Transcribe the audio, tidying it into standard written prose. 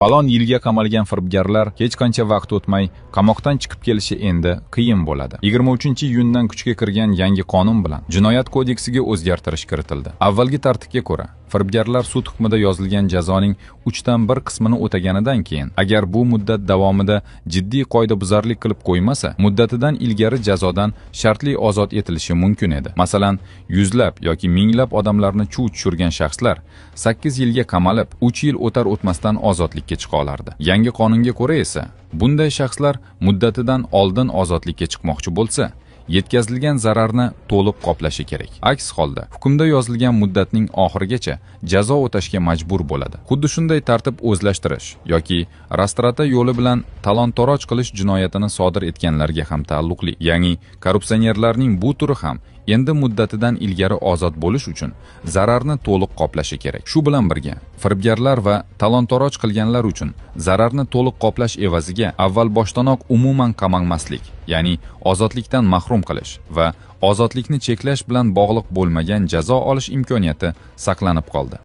Falon yilga qamalgan firibgarlar hech qancha vaqt o'tmay qamoqdan chiqib kelishi endi qiyin bo'ladi. 23-iyundan kuchga kirgan yangi qonun bilan Jinoyat kodeksiga o'zgartirish kiritildi. Avvalgi tartibga ko'ra, firibgarlar sud hukmida yozilgan jazoning 3dan 1 qismini o'taganidan keyin, agar bu muddat davomida jiddiy qoidabuzarlik qilib qo'ymasa, muddatidan ilgari jazodan shartli ozod etilishi mumkin edi. Masalan, yuzlab yoki minglab odamlarni chuv tushirgan shaxslar 8 yilga qamalib, 3 yil o'tar o'tmasdan ozodlikka chiqa olardi. Yangi qonunga ko'ra esa, bunday shaxslar muddatidan oldin ozodlikka chiqmoqchi bo'lsa, yetkazilgan zararni to'liq qoplashi kerak. Aks holda, hukmda yozilgan muddatning oxirigacha jazo o'tashga majbur bo'ladi. Xuddi shunday tartib o'zlashtirish yoki rastrata yo'li bilan talon-toroj qilish jinoyatini sodir etganlarga ham taalluqli. Ya'ni korrupsionerlarning bu turi ham endi muddatidan ilgari ozod bo'lish uchun zararni to'liq qoplashi kerak. Shu bilan birga, firibgarlar va talon-toroj qilganlar uchun zararni to'liq qoplash evaziga avval boshdanoq umuman qamalmaslik, ya'ni ozodlikdan mahrum qilish va ozodlikni cheklash bilan bog'liq bo'lmagan jazo olish imkoniyati saqlanib qoldi.